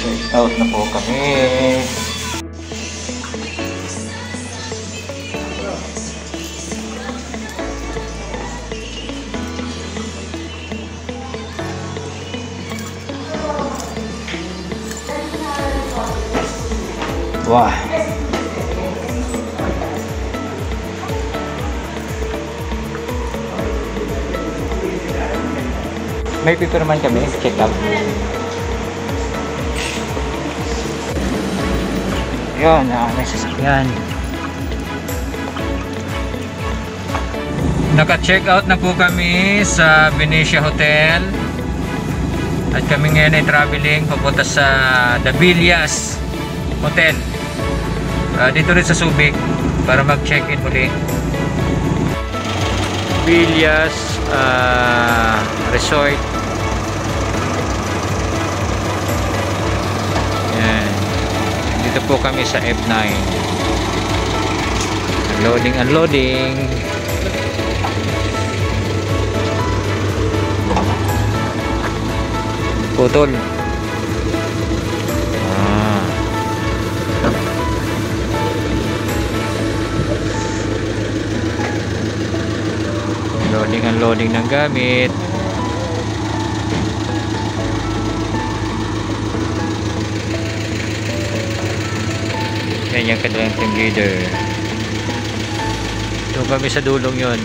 Check out na po kami. Wah. May pito naman kami, check up. Yun, may sasakyan. Naka-check out na po kami sa Venetia Hotel. At kami ngayon ay traveling papunta sa The Villas Hotel. Dito rin sa Subic para mag-check-in muli. Villas Resort. Yan. Dito po kami sa F9. Unloading. Putol. Unloading ng gamit. Yan yung kanilang team leader. Doon kami sa dulong yun.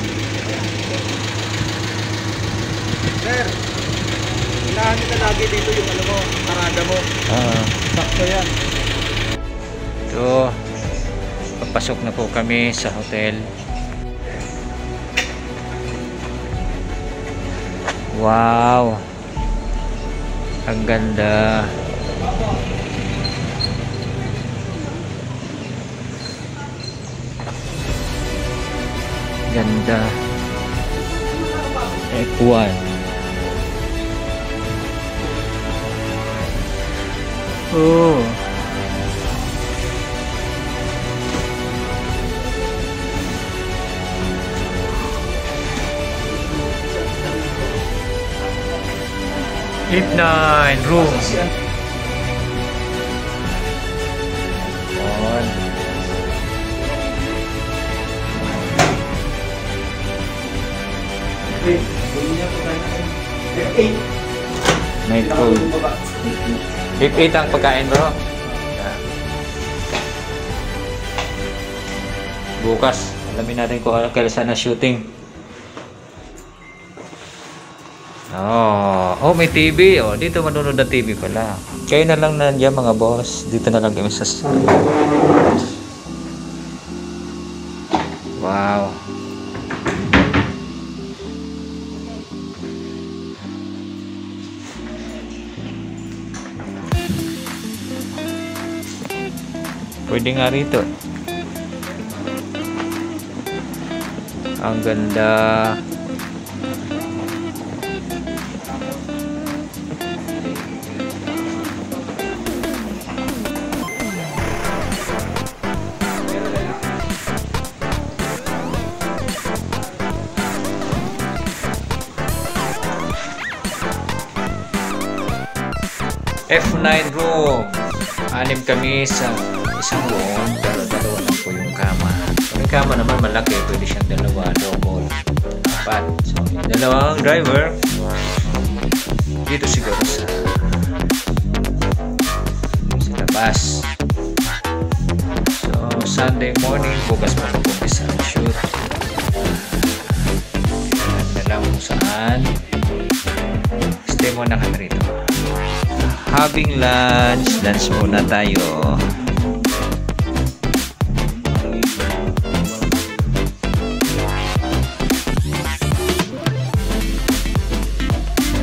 Sir, kailangan nila lagi dito yung ano mo, parada mo. Sakto yan. Ito, papasok na po kami sa hotel. Wow, ang ganda. Ganda. F1. Oh. F9 rooms. On. May food. F8 ang pagkain, bro. Bukas, alamin natin kung kailan na shooting. Oh, may TV. Oh, dito manonood ng TV pala. Kayo na lang nandiyan mga boss. Dito na lang kami sa... Wow. Pwede nga rito. Ang ganda. F9 room. 6 kami sa isang room, pero dalawa lang po yung kama. Yung kama naman malaki, pwede siyang dalawa, double, 4. So, yung dalawang driver dito siguro sa labas. So, Sunday morning, bukas pa mag-umpisa ang shoot. Na lang kung saan. Stay muna kami rito. Having lunch muna tayo.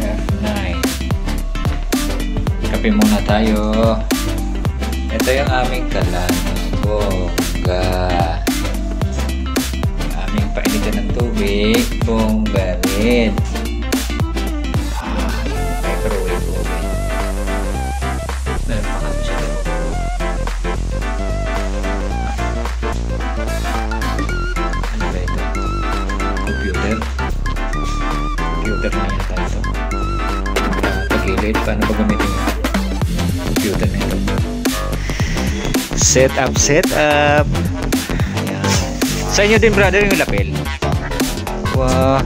F9. Kape muna tayo. Ito yung aming kalan. Bongga. Aming painitan ng tubig. Bongga rin. Microwave oven. Computer na yata ito. Tagilid, paano ba gamitin yung computer na Set up, set up. Ayan. Sa inyo din, brother, yung lapel. Wow.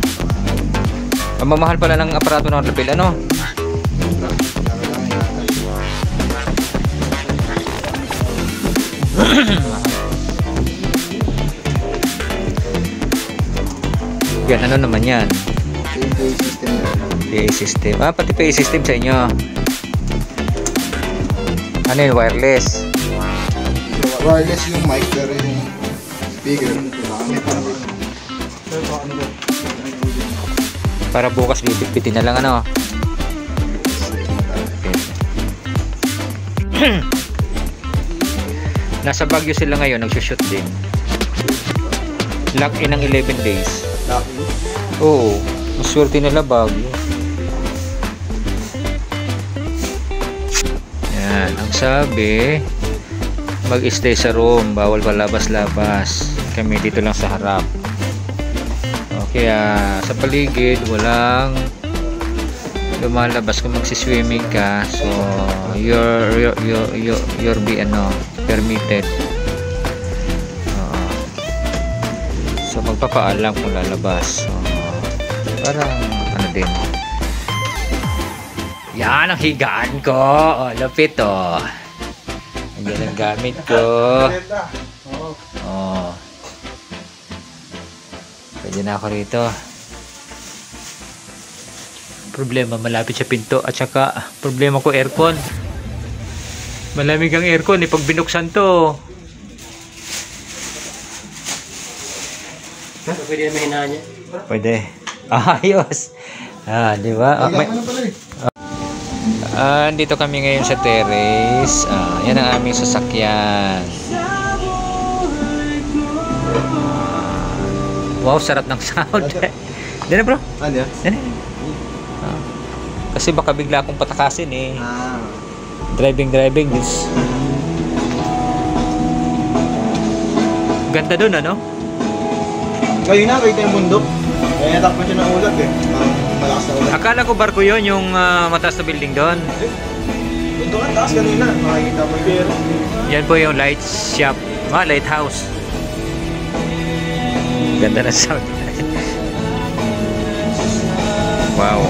Ang mamahal pala ng aparato ng lapel, ano? Yan, ano naman yan? PA system. Ah, pati PA system sa inyo. Ano yun? Wireless? Wireless yung mic, pero yung speaker. Para bukas bibit-bitin na lang, ano? Nasa Baguio sila ngayon, nagsushoot din. Lock in ng 11 days. Oo, maswerte nila Baguio. Yan, ang sabi, mag-stay sa room, bawal palabas-labas. Kami dito lang sa harap. Kaya sa paligid walang lumalabas kung magsiswimming ka, so you're be ano permitted. So magpapaalam kung lalabas, so parang ano din. Yan ang higaan ko. Oh, lapit oh. Yan ang gamit ko. Oh. Pwede na ako rito. Problema, malapit sa pinto. At saka, problema ko aircon. Malamig ang aircon pag binuksan to. Pwede na mahinaan niya? Pwede. Ayos. Di ba? Dito kami ngayon sa terrace. Yan ang aming sasakyan. Wow, sarap ng sound. Dito bro. Ano yan? Kasi baka bigla akong patakasin eh. Driving this. Ganda dun, ano? Ngayon na, kahit yung bundok. Kaya natakpan siya ng ulat eh. Malakas na ulat. Akala ko barko yun, yung mataas na building doon. Bundok ang taas kanina. Makikita mo yung pero. Yan po yung light shop. Lighthouse. Ganda na sound. Wow.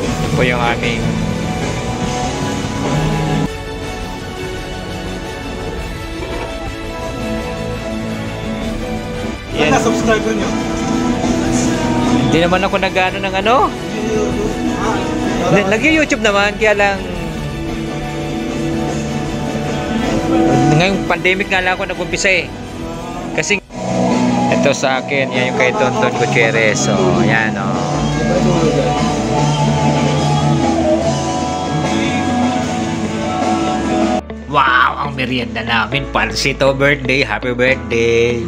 Ito po yung aming Yan na, subscriber nyo. Hindi naman ako nag-ano ng ano. Nag-YouTube naman, kaya lang ngayong pandemic nga lang ako nag-umpisa eh. Kasi ito sa akin, yan yung kay Tonton Gutierrez. So, yan o. Wow, ang merienda namin. Pansito birthday, happy birthday.